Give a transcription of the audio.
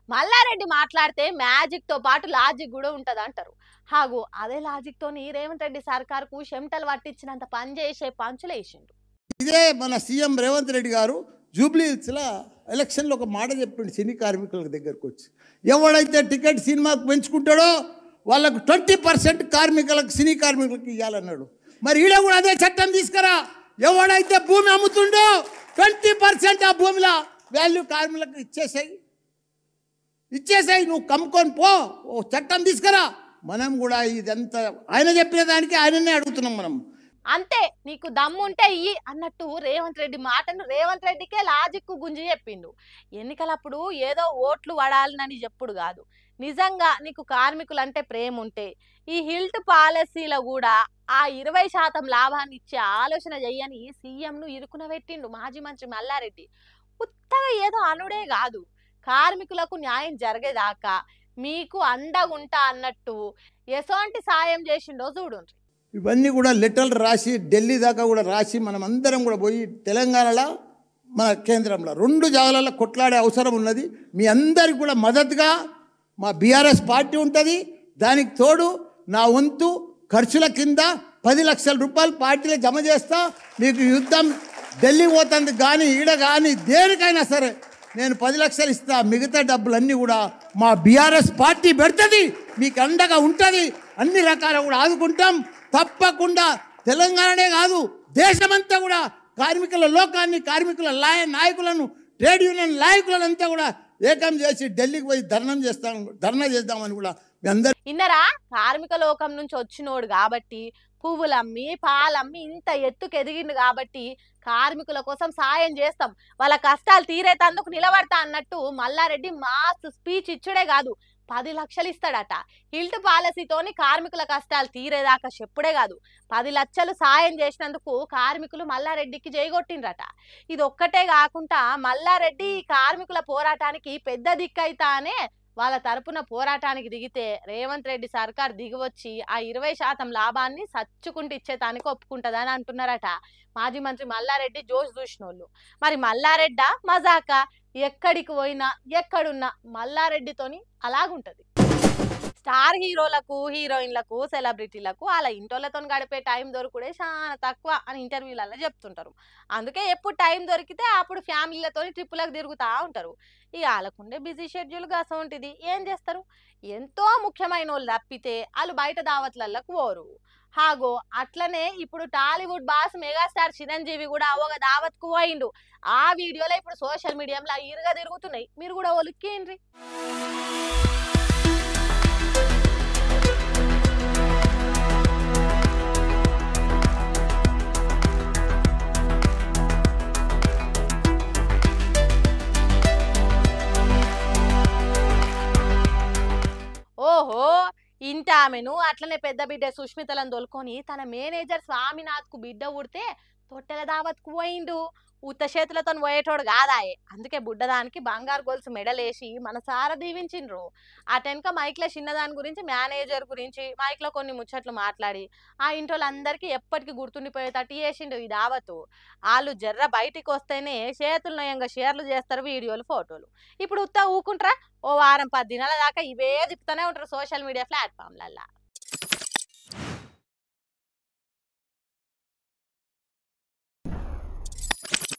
మల్లారెడ్డి మాట్లాడితే మ్యాజిక్ తో పాటు లాజిక్ కూడా ఉంటది అంటారు. హాగు అదే లాజిక్ తోని రేవంత్ రెడ్డి సర్కార్కు చెమటలు పట్టించినంత పని చేసే పంచులేసిండు. ఇదే మన సీఎం రేవంత్ రెడ్డి గారు జూబ్లీ హిల్స్లో ఎలక్షన్లో ఒక మాట చెప్పిండు సినీ కార్మికుల దగ్గరకు వచ్చి, ఎవడైతే టికెట్ సినిమాకు పెంచుకుంటాడో వాళ్ళకు 20% కార్మికులకు సినీ కార్మికులకు ఇవ్వాలన్నాడు. మరి ఈడ కూడా అదే చట్టం తీసుకురా, ఎవడైతే భూమి అమ్ముతుండో 20% ఆ భూమిలో వాల్యూ కార్మికులకు ఇచ్చేసాయి, నువ్వు కమ్ముకొని పో, ఓ చట్టం తీసుకురా. మనం కూడా ఇదంతా ఆయన చెప్పిన దానికి ఆయననే అడుగుతున్నాం మనం. అంతే, నీకు దమ్ముంటే ఇయ్యి అన్నట్టు రేవంత్ రెడ్డి మాటను రేవంత్ రెడ్డికే లాజిక్ గుంజి చెప్పిండు. ఎన్నికలప్పుడు ఏదో ఓట్లు వడాలనని చెప్పుడు కాదు, నిజంగా నీకు కార్మికులంటే ప్రేమ ఉంటే ఈ హిల్ట్ పాలసీలో కూడా ఆ 20% లాభాన్ని ఇచ్చే ఆలోచన చెయ్యని సీఎంను ఇరుకున పెట్టిండు మాజీ మంత్రి మల్లారెడ్డి. ఉత్తగా ఏదో అనుడే కాదు, కార్మికులకు న్యాయం జరిగేదాకా మీకు అండగుంటా అన్నట్టు ఎసోంటి సాయం చేసిండో చూడుండ్రి. ఇవన్నీ కూడా లెటర్లు రాసి ఢిల్లీ దాకా కూడా రాసి మనం అందరం కూడా పోయి తెలంగాణలో మన కేంద్రంలో 2 జాగాలలో కొట్లాడే అవసరం ఉన్నది. మీ అందరికి కూడా మద్దతుగా మా బీఆర్ఎస్ పార్టీ ఉంటుంది. దానికి తోడు నా వంతు ఖర్చుల కింద 10 లక్షల రూపాయలు పార్టీలో జమ చేస్తా. మీకు యుద్ధం ఢిల్లీ పోతుంది కానీ ఈడ కానీ దేనికైనా సరే నేను 10 లక్షలు ఇస్తా. మిగతా డబ్బులన్నీ కూడా మా బీఆర్ఎస్ పార్టీ పెడుతుంది, మీకు అండగా ఉంటుంది, అన్ని రకాల కూడా ఆదుకుంటాం. తప్పకుండా తెలంగాణనే కాదు దేశమంతా కూడా కార్మికుల లోకాన్ని, కార్మికుల నాయకులను, ట్రేడ్ యూనియన్ నాయకులనంతా కూడా ఏకం చేసి ఢిల్లీకి పోయి ధర్నా చేద్దామని కూడా మీ అందరూ ఇన్నరా. కార్మిక లోకం నుంచి వచ్చినోడు కాబట్టి, పువ్వులమ్మి పాలమ్మి ఇంత ఎత్తుకు ఎదిగిండు కాబట్టి కార్మికుల కోసం సాయం చేస్తాం, వాళ్ళ కష్టాలు తీరేతందుకు నిలబడతా అన్నట్టు మల్లారెడ్డి మాస్ స్పీచ్ ఇచ్చుడే కాదు 10 లక్షలు ఇస్తాడట. హిల్ట్ పాలసీతోని కార్మికుల కష్టాలు తీరేదాకా చెప్పుడే కాదు 10 లక్షలు సాయం చేసినందుకు కార్మికులు మల్లారెడ్డికి జైగొట్టిండ్రట. ఇది ఒక్కటే కాకుండా మల్లారెడ్డి కార్మికుల పోరాటానికి పెద్ద దిక్కైతానే వాళ్ళ తరపున పోరాటానికి దిగితే రేవంత్ రెడ్డి సర్కార్ దిగివచ్చి ఆ 20% లాభాన్ని సచ్చుకుంటూ ఇచ్చేతానికి ఒప్పుకుంటదని అంటున్నారట మాజీ మంత్రి మల్లారెడ్డి జోష్ చూసినోళ్ళు. మరి మల్లారెడ్డా మజాకా? ఎక్కడికి పోయినా ఎక్కడున్నా మల్లారెడ్డితోని అలాగుంటది. స్టార్ హీరోలకు, హీరోయిన్లకు, సెలబ్రిటీలకు అలా ఇంటోళ్ళతో గడిపే టైం దొరుకుడే చాలా తక్కువ అని ఇంటర్వ్యూలలో చెప్తుంటారు. అందుకే ఎప్పుడు టైం దొరికితే అప్పుడు ఫ్యామిలీలతో ట్రిప్పులకు తిరుగుతూ ఉంటారు. ఇక వాళ్ళకుండే బిజీ షెడ్యూల్ అసోంటిది, ఏం చేస్తారు? ఎంతో ముఖ్యమైన వాళ్ళు తప్పితే వాళ్ళు బయట దావత్లకు పోరు. హాగో అట్లనే ఇప్పుడు టాలీవుడ్ బాస్ మెగాస్టార్ చిరంజీవి కూడా ఒక దావత్కు పోయిండు. ఆ వీడియోలో ఇప్పుడు సోషల్ మీడియాలో ఇరుగా తిరుగుతున్నాయి, మీరు కూడా ఒలుక్కేండ్రి. ఓహో, ఇంటామెను అట్లనే పెద్ద బిడ్డ సుష్మితలను దొలుకొని తన మేనేజర్ స్వామినాథ్కు బిడ్డ ఉడితే తొట్టెల దావత్కు పోయిండు. ఉత్త చేతులతో పోయేటోడు కాదాయే. అందుకే బుడ్డదానికి బంగారు గొలుసు మెడలేసి మనసారా దీవించిండ్రు. అటెనక మైక్లో చిన్నదాని గురించి, మేనేజర్ గురించి మైక్లో కొన్ని ముచ్చట్లు మాట్లాడి ఆ ఇంటోళ్ళందరికీ ఎప్పటికీ గుర్తుండిపోయేటట్టు చేసిండు ఈ దావతు. వాళ్ళు జర్ర బయటికి వస్తేనే చేతులు నయంగా షేర్లు చేస్తారు, వీడియోలు, ఫోటోలు. ఇప్పుడు ఉత్త ఊకుంటారా? ఓ వారం 10 దినాల దాకా ఇవే తిప్పుతూనే ఉంటారు సోషల్ మీడియా ప్లాట్ఫామ్లల్లో.